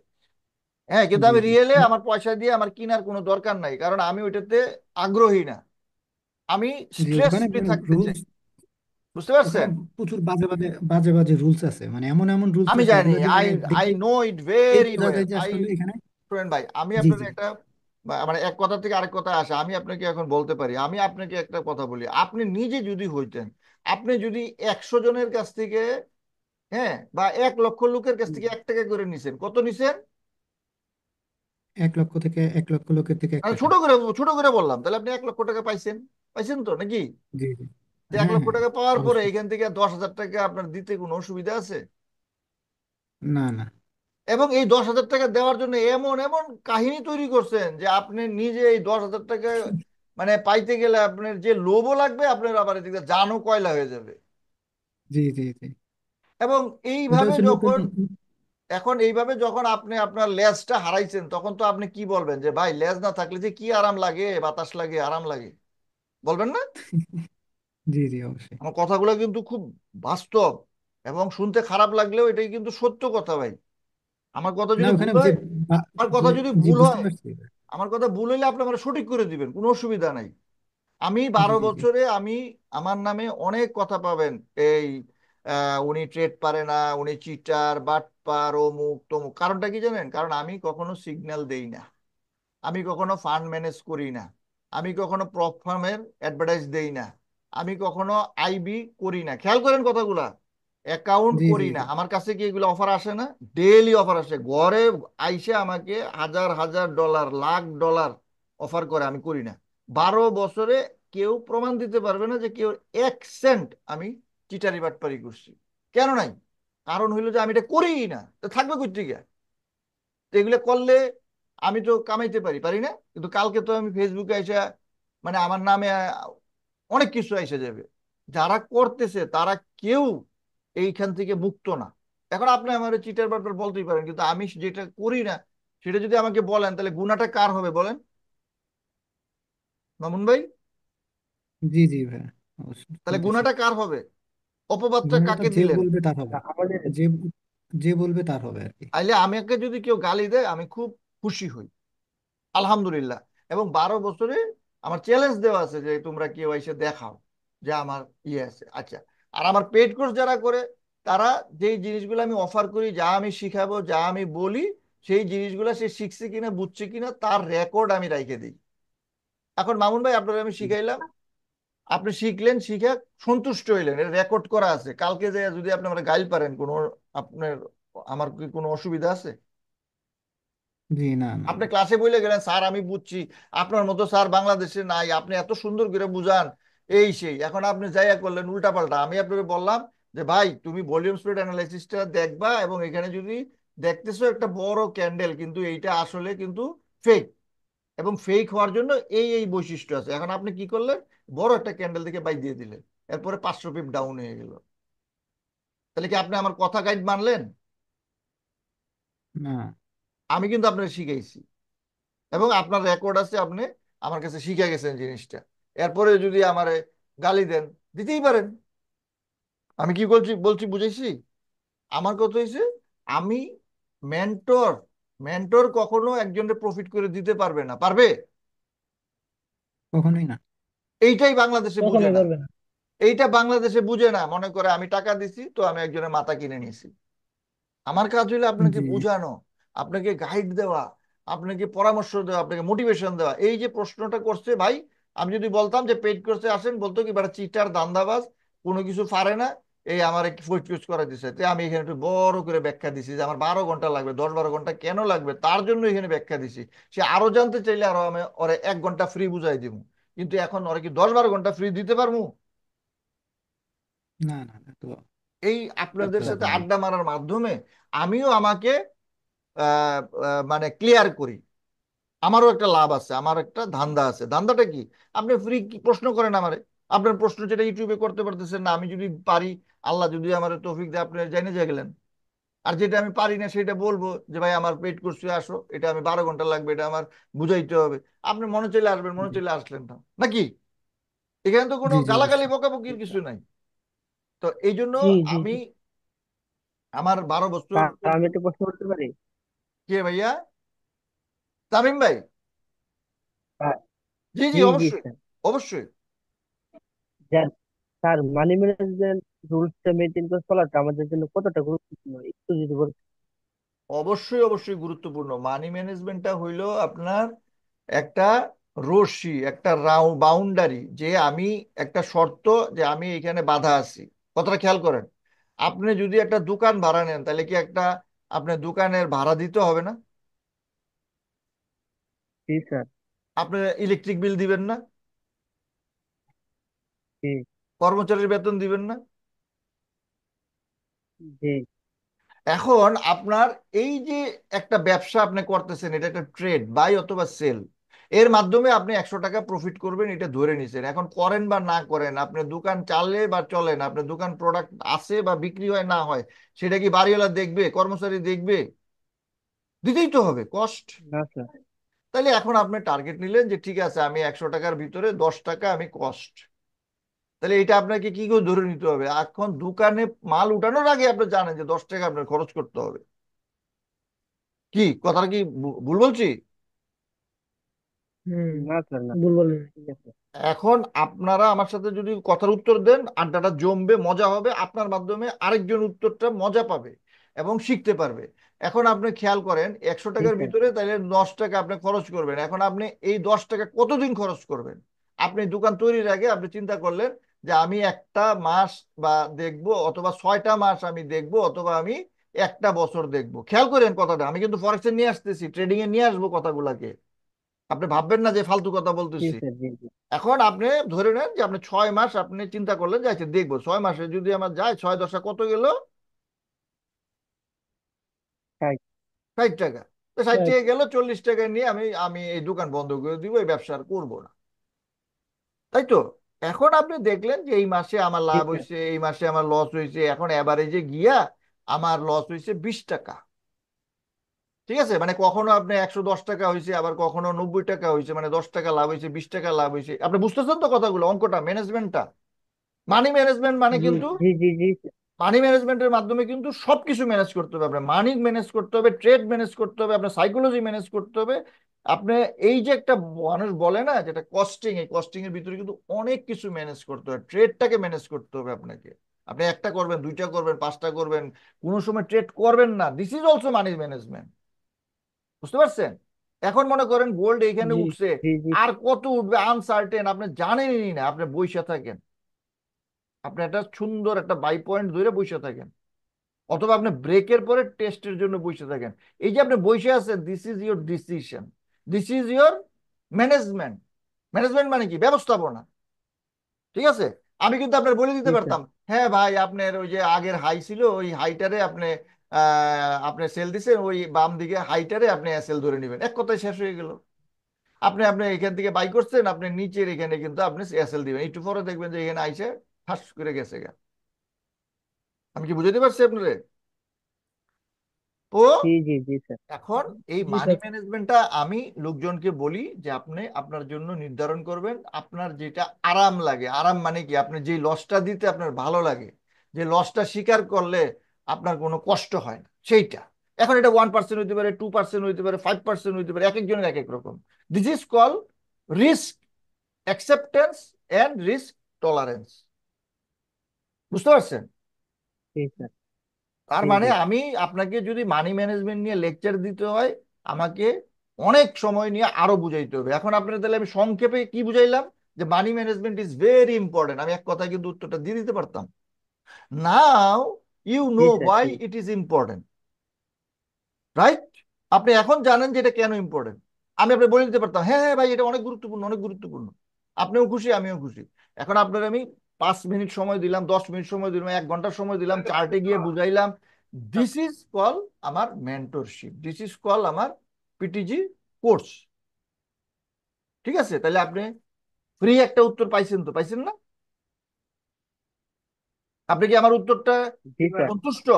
হ্যাঁ, কিন্তু জি আমি জি। রিয়েলে আমার পয়সা দিয়ে আমার কেনার কোনো দরকার নাই, কারণ আমি ওইটাতে আগ্রহী না। আমি জি স্ট্রেস ওখানে ফ্রি মানে থাকতে চাই। রুলস, বুঝতে ওখানে পারছেন? প্রচুর বাজে বাজে বাজে বাজে রুলস আছে, মানে এমন এমন রুলস আমি আছে জানি, এগুলো দিয়ে আই মানে আই দেখলে নো ইট এই ভেরি বোঝা ওয়েল। যায় যে আসলে এখানে। শুনেন ভাই, আমি জি আপনার জি একটা মানে এক কথা থেকে আরেক কথা আসে, আমি আপনাকে এখন বলতে পারি। আমি আপনাকে একটা কথা বলি, আপনি নিজে যদি হইতেন, আপনি যদি 100 জনের কাছ থেকে, হ্যাঁ, বা 1 লক্ষ লোকের কাছ থেকে 1 টাকা করে নিছেন, কত নিছেন? 1 লক্ষ থেকে 1 লক্ষ লোকের থেকে এক মানে টাকা ছোট করে বললাম, তাহলে আপনি 1 লক্ষ টাকা পাইছেন। পাইছেন তো নাকি? জি জি। তো এক হ্যাঁ লক্ষ হ্যাঁ, টাকা পাওয়ার পরে অবশ্যই। এখান থেকে 10,000 টাকা আপনার দিতে কোনো অসুবিধা আছে? না না। এবং এই 10,000 টাকা দেওয়ার জন্য এমন এমন কাহিনী তৈরি করছেন যে আপনি নিজে এই 10,000 টাকা মানে পাইতে গেলে আপনার যে লোভও লাগবে, আপনার আবার এদিকে জানও কয়লা হয়ে যাবে। জি জি জি। এবং ওটা এইভাবে হচ্ছে নতুন। যখন এইভাবে যখন আপনি আপনার লেজটা হারাইছেন, তখন তো আপনি কি বলবেন যে ভাই লেজ না থাকলে যে কি আরাম লাগে, বাতাস লাগে, আরাম লাগে, বলবেন না? জি জি, অবশ্যই। আমার কথাগুলো কিন্তু খুব বাস্তব, এবং শুনতে খারাপ লাগলেও এটাই কিন্তু সত্য কথা ভাই। আমার কথা না যদি ভুল ওখানে যে হয়, আমার যে কথা যদি জি ভুল বুঝতে হয়, পারছি। আমার কথা ভুল হইলে আপনি আমার সঠিক করে দিবেন, কোনো অসুবিধা নাই। আমি জি 12 জি। বছরে আমি আমার নামে অনেক কথা পাবেন। এই উনি ট্রেড পারে না, উনি চিটার বাটপার অমুক তমুক। কারণটা কি জানেন? কারণ আমি কখনো সিগন্যাল দেই না, আমি কখনো ফান্ড ম্যানেজ করি না। আমি কখনো প্রপ ফার্মের অ্যাডভার্টাইজ দেই না, আমি কখনো আইবি করি না, খেয়াল করেন কথাগুলা, অ্যাকাউন্ট জি জি করি না। জি। আমার কাছে কি এগুলো অফার আসে না? ডেইলি অফার আসে ঘরে, আইসে আমাকে হাজার হাজার ডলার, লাখ ডলার অফার করে, আমি করি না। 12 বছরে কেউ প্রমাণ দিতে পারবে না যে কেউ 1 সেন্ট আমি চিটারি বাটপারি করছি। কেন নাই? কারণ হইলো যে আমি এটা করিই না, তো থাকবে কই থেকে? তো এগুলো করলে আমি তো কামাইতে পারি, পারি না? কিন্তু কালকে তো আমি ফেসবুকে এসে, মানে আমার নামে অনেক কিছু এসে যাবে। যারা করতেছে তারা কেউ এইখান থেকে মুক্ত না। এখন আপনি আমার চিটার বাটপার বলতেই পারেন, কিন্তু আমি যেটা করি না সেটা যদি আমাকে বলেন, তাহলে গুনাহটা কার হবে বলেন, মামুন ভাই? জি জি ভাই, অবশ্যই তাহলে বলতেছি। গুনাহটা কার হবে? অপবাদটা গুণাটা কাকে যে দিলেন? বলবে তার হবে। আমাদের যে যে বলবে তার হবে আর কি। আইলে আমাকে যদি কেউ গালি দেয় আমি খুব খুশি হই, আলহামদুলিল্লাহ। এবং 12 বছরে আমার চ্যালেঞ্জ দেওয়া আছে যে তোমরা কেউ এসে দেখাও যে আমার ইয়ে আছে। আচ্ছা, আর আমার পেড কোর্স যারা করে, তারা যেই জিনিসগুলো আমি অফার করি, যা আমি শিখাবো, যা আমি বলি, সেই জিনিসগুলো সে শিখছে কিনা, বুঝছে কিনা, তার রেকর্ড আমি রাইখে দিই। এখন মামুন ভাই, আপনারা আমি শিখাইলাম, আপনি শিখলেন, শিখে সন্তুষ্ট হইলেন, এর রেকর্ড করা আছে। কালকে যে যদি আপনি আমার গাইল পারেন কোনো, আপনার, আমার কি কোনো অসুবিধা আছে? জি না না আপনি না। ক্লাসে বলে গেলেন স্যার আমি বুঝছি, আপনার মতো স্যার বাংলাদেশে নাই, আপনি এত সুন্দর করে বুঝান, এই সেই। এখন আপনি যাইয়া করলেন উল্টা পাল্টা। আমি আপনাকে বললাম যে ভাই তুমি ভলিউম স্প্রেড অ্যানালাইসিসটা দেখবা, এবং এখানে যদি দেখতেছো একটা বড় ক্যান্ডেল, কিন্তু এইটা আসলে কিন্তু ফেক, এবং ফেক হওয়ার জন্য এই বৈশিষ্ট্য আছে। এখন আপনি কি করলেন? বড় একটা ক্যান্ডেল থেকে বাই দিয়ে দিলেন, এরপরে 500 পিপ ডাউন হয়ে গেল। তাহলে কি আপনি আমার কথা গাইড মানলেন? না আমি কিন্তু আপনাকে শিখাইছি, এবং আপনার রেকর্ড আছে, আপনি আমার কাছে শিখে গেছেন জিনিসটা। এরপরে যদি আমারে গালি দেন, দিতেই পারেন। আমি কি বলছি বলছি বুঝাইছি? আমার কথা হয়েছে, আমি মেন্টর, মেন্টর কখনো একজনের প্রফিট করে দিতে পারবে না, পারবে? কখনোই না। এইটাই বাংলাদেশে বুঝে কখনোই না। পারবে না। এইটা বাংলাদেশে বুঝে না, মনে করে আমি টাকা দিছি তো আমি একজনের মাথা কিনে নিয়েছি। আমার কাজ হলো আপনাকে জি বোঝানো, আপনাকে গাইড দেওয়া, আপনাকে পরামর্শ দেওয়া, আপনাকে মোটিভেশন দেওয়া। এই যে প্রশ্নটা করছে ভাই, আমি যদি বলতাম যে পেইড কোর্সে আসেন, বলতো কি বেটা চিটার দান্দাবাজ, কোনো কিছু পারে না, এই আমার পেইড কোর্স করা দিছে। তো আমি এখানে একটু বড় করে ব্যাখ্যা দিছি যে আমার 12 ঘন্টা লাগবে, 10-12 ঘন্টা কেন লাগবে তার জন্য এখানে ব্যাখ্যা দিছি। সে আরো জানতে চাইলে আরো আমি ওরে 1 ঘন্টা ফ্রি বুঝাই দিব। কিন্তু এখন ওরা কি 10-12 ঘন্টা ফ্রি দিতে পারবো? না না না, তো এই আপনাদের সাথে ব্যাপার না। আড্ডা মারার মাধ্যমে আমিও আমাকে মানে ক্লিয়ার করি, আমারও একটা লাভ আছে, আমার একটা ধান্দা আছে। ধান্দাটা কি? আপনি ফ্রি প্রশ্ন করেন আমারে, আপনার প্রশ্ন যেটা ইউটিউবে করতে পারতেছেন না, আমি যদি পারি, আল্লাহ যদি আমার তৌফিক দেয়, আপনি জেনে যা গেলেন। আর যেটা আমি পারি না সেটা বলবো যে ভাই আমার পেট করছে, আসো, এটা আমি 12 ঘন্টা লাগবে, এটা আমার বুঝাইতে হবে। আপনি মনে চাইলে আসবেন, মনে জি চাইলে আসলেন না, নাকি? এখানে তো কোনো জি জি, গালাগালি অবশ্যই। বকাবকির কিছু নাই। তো এই জন্য জি জি আমি জি। আমার 12 বছর। স্যার, আমি একটা প্রশ্ন করতে পারি? কে ভাইয়া? তামিম ভাই? স্যার, জি জি, জি জি অবশ্যই, স্যার। অবশ্যই। স্যার, স্যার, মানি ম্যানেজমেন্ট রুলসটা মেনটেন করে চলাটা আমাদের জন্য কতটা গুরুত্বপূর্ণ একটু যদি বলতেন। অবশ্যই অবশ্যই গুরুত্বপূর্ণ। মানি ম্যানেজমেন্টটা হইলো আপনার একটা রশি, একটা বাউন্ডারি, যে আমি একটা শর্ত, যে আমি এখানে বাধা আছি। কথাটা খেয়াল করেন। আপনি যদি একটা দোকান ভাড়া নেন, তাহলে কি একটা, আপনার দোকানের ভাড়া দিতে হবে না? জি স্যার। আপনি ইলেকট্রিক বিল দিবেন না? জি কর্মচারীর বেতন দিবেন না? জি এখন আপনার এই যে একটা ব্যবসা আপনি করতেছেন, এটা একটা ট্রেড, বাই অথবা সেল, এর মাধ্যমে আপনি 100 টাকা প্রফিট করবেন, এটা ধরে নিছেন। এখন করেন বা না করেন, আপনার দোকান চালে বা চলে না, আপনার দোকান প্রোডাক্ট আসে বা বিক্রি হয় না হয়, সেটা কি বাড়িওয়ালা দেখবে, কর্মচারী দেখবে? দিতেই তো হবে কস্ট। না স্যার। তাহলে এখন আপনি টার্গেট নিলেন যে ঠিক আছে, আমি 100 টাকার ভিতরে 10 টাকা আমি কস্ট। তাহলে এটা আপনাকে কি করে ধরে নিতে হবে? এখন দোকানে মাল উঠানোর আগে আপনি জানেন যে 10 টাকা আপনার খরচ করতে হবে। কি কথাটা কি ভুল বলছি? হুম। না স্যার, না। ভুল বলেন। ঠিক আছে। এখন আপনারা আমার সাথে যদি কথার উত্তর দেন, আড্ডাটা জমবে, মজা হবে, আপনার মাধ্যমে আরেকজন উত্তরটা মজা পাবে। এবং শিখতে পারবে। এখন আপনি খেয়াল করেন, 100 টাকার স্যার। ভিতরে তাহলে 10 টাকা আপনি খরচ করবেন। এখন আপনি এই 10 টাকা কতদিন খরচ করবেন? আপনি দোকান তৈরির আগে আপনি চিন্তা করলেন যে আমি একটা মাস বা দেখবো, অথবা 6টা মাস আমি দেখবো, অথবা আমি একটা বছর দেখবো। খেয়াল করেন কথাটা, আমি কিন্তু ফরেক্সে নিয়ে আসতেছি, ট্রেডিং এ নিয়ে আসবো কথাগুলাকে। আপনি ভাববেন না যে ফালতু কথা জি বলতেছি। স্যার, জি জি। এখন আপনি ধরে নেন যে আপনি 6 মাস আপনি চিন্তা করলেন যে আচ্ছা দেখবো, 6 মাসে যদি আমার যায়, 6 × 10 কত গেল? তাই। 60 টাকা। তো 60 টাকা রাইট। গেল, 40 টাকা নিয়ে আমি আমি এই দোকান বন্ধ করে দিব, এই ব্যবসা আর করবো না, তাই তো? এখন আপনি দেখলেন যে এই মাসে আমার জি লাভ স্যার। হয়েছে, এই মাসে আমার লস হয়েছে, এখন এভারেজে গিয়া আমার লস হয়েছে 20 টাকা। ঠিক আছে, মানে কখনো আপনি 110 টাকা হয়েছে, আবার কখনো 90 টাকা হয়েছে, মানে 10 টাকা লাভ হয়েছে, 20 টাকা লাভ হয়েছে। আপনি বুঝতেছেন তো কথাগুলো, অঙ্কটা, ম্যানেজমেন্টটা। মানি ম্যানেজমেন্ট মানে জি কিন্তু, জি জি জি স্যার। মানি ম্যানেজমেন্টের মাধ্যমে কিন্তু সবকিছু ম্যানেজ করতে হবে। আপনার মানি ম্যানেজ করতে হবে, ট্রেড ম্যানেজ করতে হবে, আপনার সাইকোলজি ম্যানেজ করতে হবে। আপনি এই যে একটা মানুষ বলে না যেটা কস্টিং, এই কস্টিং এর ভিতরে কিন্তু অনেক কিছু ম্যানেজ করতে হবে। ট্রেডটাকে ম্যানেজ করতে হবে আপনাকে। আপনি একটা করবেন, দুইটা করবেন, পাঁচটা করবেন, কোনো সময় ট্রেড করবেন না, this is also money management. বুঝতে পারছেন? এখন মনে করেন গোল্ড এইখানে জি উঠছে, জি জি আর কত উঠবে আনসার্টেন, আপনি জানেনই না, আপনি বইসা থাকেন। আপনি একটা সুন্দর একটা বাই পয়েন্ট ধরে বসে থাকেন, অথবা আপনি ব্রেকের পরে টেস্টের জন্য বসে থাকেন। এই যে আপনি বসে আছেন, this is your decision, this is your management. Management মানে কি? ব্যবস্থাপনা। ঠিক আছে? আমি কিন্তু আপনার বলে দিতে জি স্যার। পারতাম, হ্যাঁ ভাই আপনার ওই যে আগের হাই ছিল, ওই হাইটারে আপনি আপনি সেল দিছেন, ওই বাম দিকে হাইটারে আপনি সেল ধরে নেবেন, এক কথায় শেষ হয়ে গেল। আপনি আপনি এখান থেকে বাই করছেন, আপনি নিচের এখানে কিন্তু আপনি এসএল দিবেন, একটু পরে দেখবেন যে এখানে আইসে ফাঁস করে গেছে গা। আমি কি বুঝাতে পারছি আপনারে? তো জি জি জি স্যার। এখন এই জি মানি স্যার। ম্যানেজমেন্টটা আমি লোকজনকে বলি যে আপনি আপনার জন্য নির্ধারণ করবেন আপনার যেটা আরাম লাগে। আরাম মানে কি? আপনি যে লসটা দিতে আপনার ভালো লাগে, যে লসটা স্বীকার করলে আপনার কোনো কষ্ট হয় না, সেইটা। এখন এটা 1% হইতে পারে, 2% হইতে পারে, 5% হইতে পারে, এক একজনের এক এক রকম। This is call risk acceptance and risk tolerance. বুঝতে পারছেন? জি স্যার। তার জি মানে জি। আমি আপনাকে যদি মানি ম্যানেজমেন্ট নিয়ে লেকচার দিতে হয়, আমাকে অনেক সময় নিয়ে আরো বুঝাইতে হবে। এখন আপনার তাহলে আমি সংক্ষেপে কি বুঝাইলাম, যে money management is very important, আমি এক কথায় কিন্তু উত্তরটা দিয়ে দিতে পারতাম। নাও ইউ জি নো স্যার। ওয়াই জি ইট ইজ ইম্পর্টেন্ট, রাইট? আপনি এখন জানেন যে এটা কেন ইম্পর্টেন্ট। আমি আপনি বলে দিতে পারতাম, হ্যাঁ হ্যাঁ ভাই এটা অনেক গুরুত্বপূর্ণ, অনেক গুরুত্বপূর্ণ। আপনিও খুশি, আমিও খুশি। এখন আপনার আমি 5 মিনিট সময় দিলাম, 10 মিনিট সময় দিলাম, 1 ঘন্টা সময় দিলাম, চার্টে গিয়ে বুঝাইলাম। দিস ইজ কল আমার মেন্টরশিপ, দিস ইজ কল আমার পিটিজি কোর্স। ঠিক আছে? তাহলে আপনি ফ্রি একটা উত্তর পাইছেন, তো পাইছেন না? আপনি কি আমার উত্তরটা জি স্যার। সন্তুষ্ট?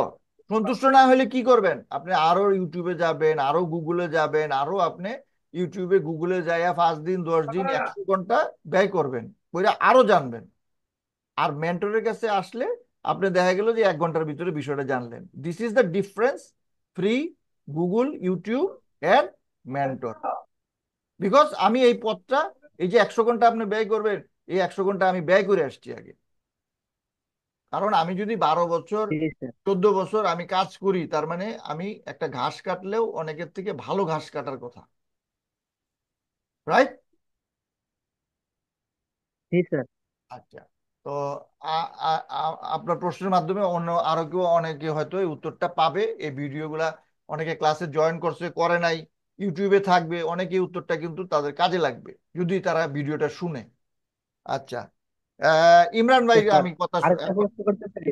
সন্তুষ্ট না হলে কি করবেন? আপনি আরো ইউটিউবে যাবেন, আরো গুগলে যাবেন, আরো আপনি ইউটিউবে গুগলে যাইয়া 5 দিন 10 দিন 100 ঘন্টা ব্যয় করবেন, করে আরো জানবেন। আর মেন্টরের কাছে আসলে আপনি দেখা গেল যে 1 ঘন্টার ভিতরে বিষয়টা জানলেন। This is the difference, free, Google, YouTube and mentor. Because আমি এই পথটা, এই যে 100 ঘন্টা আপনি ব্যয় করবেন, এই 100 ঘন্টা আমি ব্যয় করে আসছি আগে। কারণ আমি যদি 12 বছর, জি স্যার। 14 বছর আমি কাজ করি, তার মানে আমি একটা ঘাস কাটলেও অনেকের থেকে ভালো ঘাস কাটার কথা, রাইট? জি স্যার। আচ্ছা। তো আপনার প্রশ্নের মাধ্যমে অন্য আরো কেউ, অনেকে হয়তো এই উত্তরটা পাবে। এই ভিডিওগুলা অনেকে ক্লাসে জয়েন করছে, করে নাই, ইউটিউবে থাকবে, অনেকে এই উত্তরটা কিন্তু তাদের কাজে লাগবে যদি তারা ভিডিওটা শুনে। আচ্ছা, ইমরান ভাই তো স্যার, আমি কথা আরেকটা এখন, প্রশ্ন করতে চাই।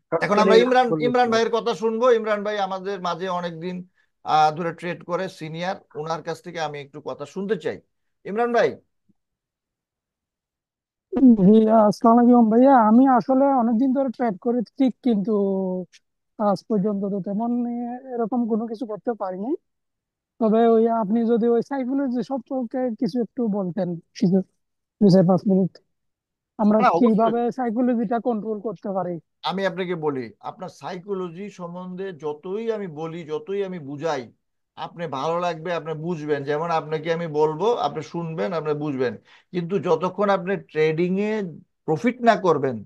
শর্ট এখন করে আমরা ইমরান বলবেন ইমরান তো? ভাইয়ের কথা শুনবো। ইমরান ভাই আমাদের মাঝে অনেকদিন ধরে ট্রেড করে, সিনিয়র, ওনার কাছ থেকে আমি একটু কথা শুনতে চাই। ইমরান ভাই। জি, আসসালামু আলাইকুম ভাইয়া। আমি আসলে অনেকদিন ধরে ট্রেড করি ঠিক, কিন্তু আজ পর্যন্ত তো তেমন এরকম কোনো কিছু করতে পারিনি। তবে ওই আপনি যদি ওই সাইকোলজি সম্পর্কে কিছু একটু বলতেন, কিছু 2-5 মিনিট, আমরা হ্যাঁ অবশ্যই, কিভাবে সাইকোলজিটা কন্ট্রোল করতে পারি। আমি আপনাকে বলি, আপনার সাইকোলজি সম্বন্ধে যতই আমি বলি, যতই আমি বুঝাই, আপনি ভালো লাগবে, আপনি বুঝবেন, যেমন আপনাকে আমি বলবো, আপনি শুনবেন, আপনি বুঝবেন। কিন্তু যতক্ষণ আপনি ট্রেডিং এ প্রফিট না করবেন,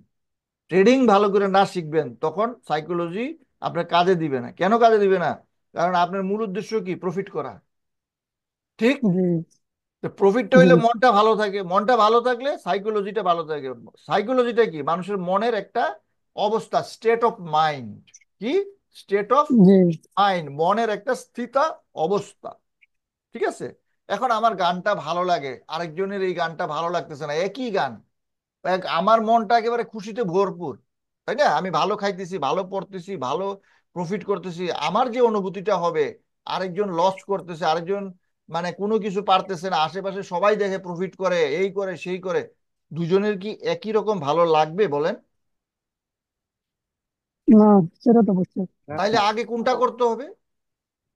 ট্রেডিং ভালো করে না শিখবেন তখন সাইকোলজি আপনার কাজে দিবে না। কেন কাজে দিবে না? কারণ আপনার মূল উদ্দেশ্য কি? প্রফিট করা। ঠিক? জি তো প্রফিটটা জি হইলে মনটা ভালো থাকে, মনটা ভালো থাকলে সাইকোলজিটা ভালো থাকে। সাইকোলজিটা কি? মানুষের মনের একটা অবস্থা, স্টেট অফ মাইন্ড। কি? স্টেট অফ জি মাইন্ড, মনের একটা স্থিতা অবস্থা। ঠিক আছে? এখন আমার গানটা ভালো লাগে, আরেকজনের এই গানটা ভালো লাগতেছে না, একই গান। আমার মনটা একেবারে খুশিতে ভরপুর, তাই না? আমি ভালো খাইতেছি, ভালো পড়তেছি, ভালো প্রফিট করতেছি, আমার যে অনুভূতিটা হবে, আরেকজন লস করতেছে, আরেকজন মানে কোনো কিছু পারতেছে না, আশেপাশে সবাই দেখে প্রফিট করে, এই করে সেই করে, দুজনের কি একই রকম ভালো লাগবে বলেন? না, সেটা তো অবশ্যই। তাইলে আগে কোনটা করতে হবে?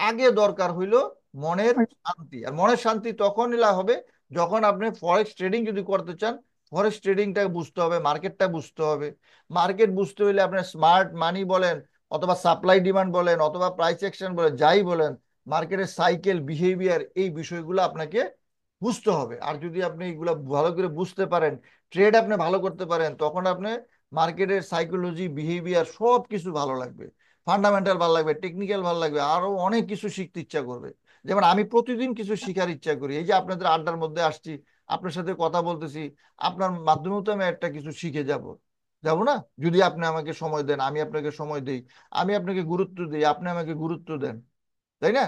আগে দরকার হইলো মনের শান্তি। আর মনের শান্তি তখন হবে যখন আপনি ফরেক্স ট্রেডিং যদি করতে চান, ফরেক্স ট্রেডিংটা বুঝতে হবে, মার্কেটটা বুঝতে হবে। মার্কেট বুঝতে হইলে আপনার স্মার্ট মানি বলেন, অথবা সাপ্লাই ডিমান্ড বলেন, অথবা প্রাইস অ্যাকশন বলেন, যাই বলেন, মার্কেটের সাইকেল, বিহেভিয়ার, এই বিষয়গুলো আপনাকে বুঝতে হবে। আর যদি আপনি এগুলো ভালো করে বুঝতে পারেন, ট্রেড আপনি ভালো করতে পারেন, তখন আপনি মার্কেটের সাইকোলজি, বিহেভিয়ার সব কিছু ভালো লাগবে। ফান্ডামেন্টাল ভালো লাগবে, টেকনিক্যাল ভালো লাগবে, আরো অনেক কিছু শিখতে ইচ্ছা করবে। যেমন আমি প্রতিদিন কিছু শিখার ইচ্ছা করি, এই যে আপনাদের আড্ডার মধ্যে আসছি, আপনার সাথে কথা বলতেছি, আপনার মাধ্যমেও তো আমি একটা কিছু শিখে যাব। যাব না? যদি আপনি আমাকে সময় দেন, আমি আপনাকে সময় দেই, আমি আপনাকে গুরুত্ব দিই, আপনি আমাকে গুরুত্ব দেন, তাই না?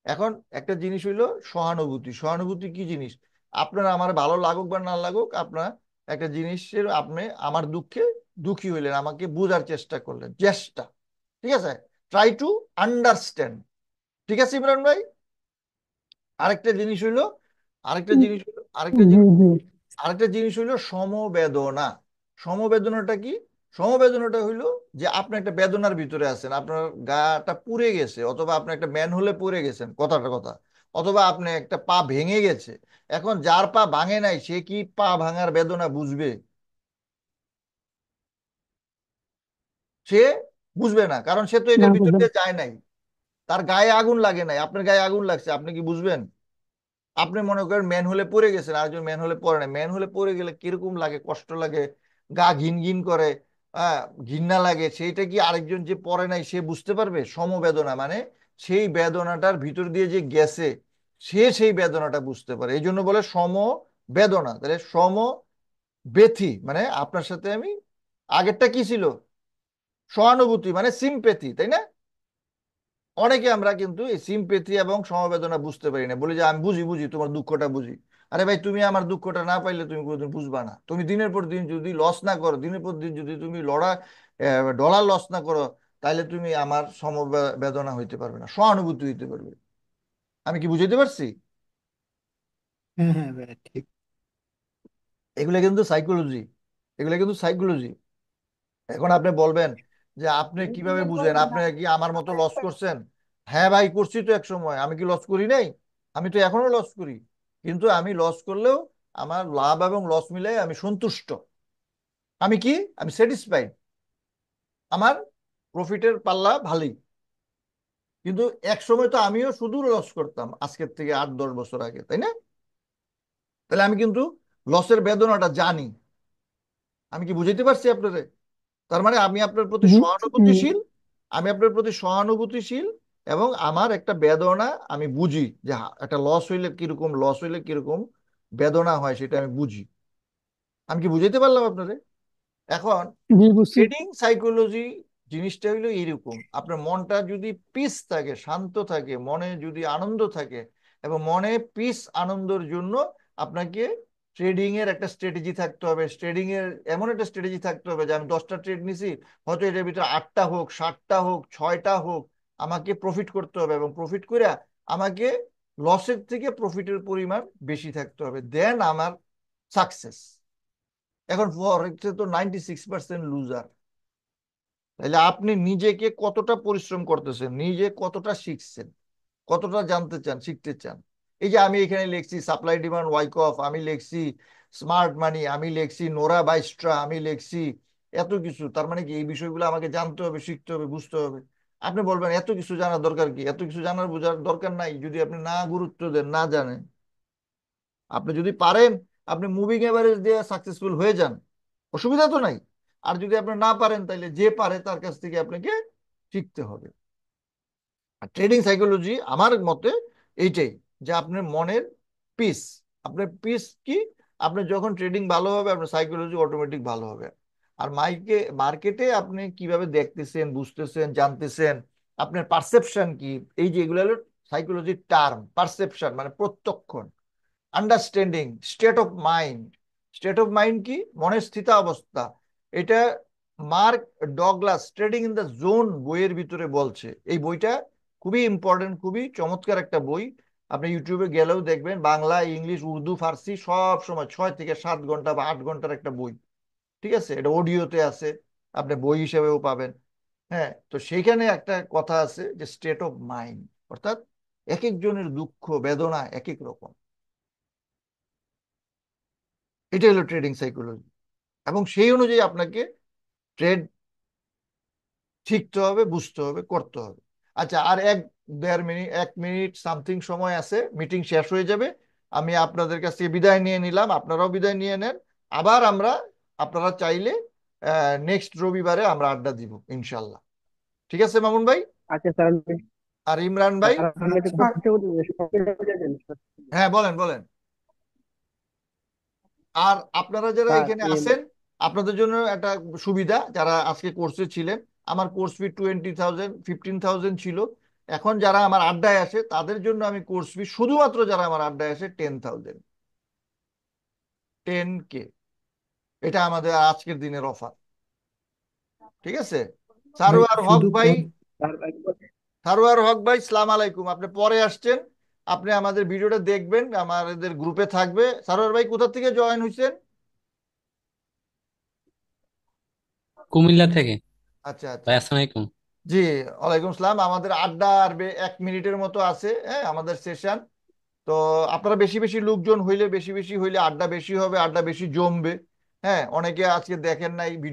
এখন একটা জিনিস হইলো সহানুভূতি। সহানুভূতি কি জিনিস? আপনার আমার ভালো লাগুক বা না লাগুক, আপনার একটা জিনিসের, আপনি আমার দুঃখে দুঃখী হইলেন, আমাকে বোঝার চেষ্টা করলেন, চেষ্টা। ঠিক আছে? Try to understand. ঠিক আছে ইমরান ভাই? আরেকটা জিনিস হইলো আরেকটা জিনিস হইলো আরেকটা জি জিনিস জি আরেকটা জিনিস হইলো সমবেদনা। সমবেদনাটা কি? সমবেদনাটা হইলো যে আপনি একটা বেদনার ভিতরে আছেন, আপনার গাটা পুড়ে গেছে, অথবা আপনি একটা ম্যানহোলে পড়ে গেছেন, কথাটা কথা, অথবা আপনি একটা পা ভেঙে গেছে। এখন যার পা ভাঙে নাই সে কি পা ভাঙার বেদনা বুঝবে? সে বুঝবে না, কারণ সে তো না এটার ভিতর বুঝলাম। দিয়ে যায় নাই। তার গায়ে আগুন লাগে নাই, আপনার গায়ে আগুন লাগছে, আপনি কি বুঝবেন? আপনি মনে করেন ম্যান হলে পড়ে গেছেন, আরেকজন ম্যান হলে পড়ে না, ম্যান হলে পড়ে গেলে কিরকম লাগে, কষ্ট লাগে, গা ঘিন ঘিন করে, হ্যাঁ, ঘৃণা লাগে, সেইটা কি আরেকজন যে পড়ে নাই সে বুঝতে পারবে? সমবেদনা মানে সেই বেদনাটার ভিতর দিয়ে যে গেছে, সে সেই বেদনাটা বুঝতে পারে, এই জন্য বলে সমবেদনা। তাহলে সমব্যথী মানে আপনার সাথে আমি, আগেরটা কি ছিল? সহানুভূতি মানে সিম্পেথি, তাই না? অনেকে আমরা কিন্তু এই সিম্পেথি এবং সমবেদনা বুঝতে পারি না, বলি যে আমি বুঝি বুঝি তোমার দুঃখটা বুঝি। আরে ভাই, তুমি আমার দুঃখটা না পাইলে তুমি কোনোদিন বুঝবা না। তুমি দিনের পর দিন যদি লস না করো, দিনের পর দিন যদি তুমি ডলার লস না করো, তাহলে তুমি আমার সমবেদনা হইতে পারবে না, সহানুভূতি হইতে পারবে। আমি কি বুঝাইতে পারছি? হ্যাঁ হ্যাঁ ভাই, ঠিক। এগুলো কিন্তু সাইকোলজি, এগুলো কিন্তু সাইকোলজি। এখন আপনি বলবেন যে আপনি কিভাবে বুঝেন, আপনি কি আমার মতো লস করছেন? হ্যাঁ ভাই, করছি তো এক সময়, আমি কি লস করি নাই? আমি তো এখনো লস করি, কিন্তু আমি লস করলেও আমার লাভ এবং লস মিলাই আমি সন্তুষ্ট। আমি কি? আমি স্যাটিসফাইড, আমার প্রফিটের পাল্লা ভালোই। কিন্তু এক সময় তো আমিও শুধু লস করতাম, আজকের থেকে 8-10 বছর আগে, তাই না? তাহলে আমি কিন্তু লসের বেদনাটা জানি। আমি কি বুঝাইতে পারছি আপনারে? তার মানে আমি আপনার প্রতি জি জি সহানুভূতিশীল, আমি আপনার প্রতি সহানুভূতিশীল, এবং আমার একটা বেদনা আমি বুঝি, যে একটা লস হইলে কিরকম বেদনা হয় সেটা আমি বুঝি। আমি কি বুঝাইতে পারলাম আপনারে? এখন জি বুঝছি। ট্রেডিং সাইকোলজি জিনিসটা হইলো এইরকম, আপনার মনটা যদি পিস থাকে, শান্ত থাকে, মনে যদি আনন্দ থাকে, এবং মনে পিস আনন্দের জন্য আপনাকে ট্রেডিং এর একটা স্ট্র্যাটেজি থাকতে হবে। ট্রেডিং এর এমন একটা স্ট্র্যাটেজি থাকতে হবে যে আমি 10টা ট্রেড নিছি, হয়তো এটার ভিতরে 8টা হোক, 7টা হোক, 6টা হোক, আমাকে প্রফিট করতে হবে, এবং প্রফিট করে আমাকে লসের থেকে প্রফিটের পরিমাণ বেশি থাকতে হবে, দেন আমার সাকসেস। এখন ফরেক্সে তো 96% লুজার। তাহলে আপনি নিজেকে কতটা পরিশ্রম করতেছেন, নিজে কতটা শিখছেন, কতটা জানতে চান, শিখতে চান? এই যে আমি এখানে লিখছি সাপ্লাই ডিমান্ড ওয়াইকফ, আমি লিখছি স্মার্ট মানি, আমি লিখছি নোরা বাইস্ট্রা, আমি লিখছি এত কিছু, তার মানে কি এই বিষয়গুলো আমাকে জানতে হবে, শিখতে হবে, বুঝতে হবে? আপনি বলবেন এত কিছু জানার দরকার কি? এত কিছু জানার বোঝার দরকার নাই যদি আপনি না গুরুত্ব দেন, না জানেন। আপনি যদি পারেন, আপনি মুভিং এভারেজ দিয়ে সাকসেসফুল হয়ে যান, অসুবিধা তো নাই। আর যদি আপনি না পারেন তাহলে যে পারে তার কাছ থেকে আপনাকে শিখতে হবে। আর ট্রেডিং সাইকোলজি আমার মতে এইটাই, যে আপনার মনের পিস, আপনার পিস কি, আপনার যখন ট্রেডিং ভালো হবে আপনার সাইকোলজি অটোমেটিক ভালো হবে। আর মার্কেটে আপনি কিভাবে দেখতেছেন, বুঝতেছেন, জানতেছেন, আপনার পারসেপশন কি, এই যে এগুলো হলো সাইকোলজির টার্ম। পারসেপশন মানে প্রত্যক্ষণ, understanding, state of mind. State of mind কি, মনের স্থিতাবস্থা। এটা Mark Douglas trading in the zone বইয়ের ভিতরে বলছে। এই বইটা খুবই ইম্পর্টেন্ট, খুবই চমৎকার একটা বই। আপনি ইউটিউবে গেলেও দেখবেন, বাংলা, ইংলিশ, উর্দু, ফার্সি সব সময় 6 থেকে 7 ঘন্টা বা 8 ঘন্টার একটা বই। ঠিক আছে, এটা অডিওতে আছে, আপনি বই হিসেবেও পাবেন। হ্যাঁ, তো সেইখানে একটা কথা আছে যে স্টেট অফ মাইন্ড, অর্থাৎ এক একজনের দুঃখ বেদনা এক এক রকম। এটা হলো ট্রেডিং সাইকোলজি, এবং সেই অনুযায়ী আপনাকে ট্রেড শিখতে হবে, বুঝতে হবে, করতে হবে। আচ্ছা, আর 1-1.5 মিনিট, 1 মিনিট সামথিং সময় আছে, মিটিং শেষ হয়ে যাবে। আমি আপনাদের কাছ থেকে বিদায় নিয়ে নিলাম, আপনারাও বিদায় নিয়ে নেন। আবার আমরা, আপনারা চাইলে নেক্সট রবিবারে আমরা আড্ডা দিব ইনশাল্লাহ। ঠিক আছে মামুন ভাই? আচ্ছা স্যার, আর ইমরান ভাই? আমি একটা আচ্ছা। প্রশ্ন করতে চাই, সরকারি চাকরি দেন। হ্যাঁ, বলেন বলেন। আর আপনারা যারা স্যার এখানে আছেন, আপনাদের জন্য একটা সুবিধা, যারা আজকে কোর্সে ছিলেন, আমার কোর্স ফি 20,000, 15,000 ছিল। এখন যারা আমার আড্ডায় আসে তাদের জন্য আমি কোর্স ফি, শুধুমাত্র যারা আমার আড্ডায় আসে, 10,000, 10K। এটা আমাদের আজকের দিনের অফার। ঠিক আছে। ভাই সারোয়ার হক শুধু ভাই, পদ স্যার একবার সারোয়ার হক ভাই, সালাম আলাইকুম। আপনি পরে আসছেন, আপনি আমাদের ভিডিওটা দেখবেন, আমাদের গ্রুপে থাকবে। সারোয়ার ভাই কোথা থেকে জয়েন হয়েছেন? কুমিল্লা থেকে। আচ্ছা আচ্ছা। ভাই আসসালামু আলাইকুম। জি, ওয়ালাইকুম সালাম। আমাদের আড্ডা আর 1 মিনিটের মতো আছে, হ্যাঁ, আমাদের সেশন। তো আপনারা বেশি বেশি লোকজন হইলে, বেশি বেশি হইলে আড্ডা বেশি হবে, আড্ডা বেশি জমবে। হ্যাঁ, অনেকে আজকে দেখেন নাই ভিডিও।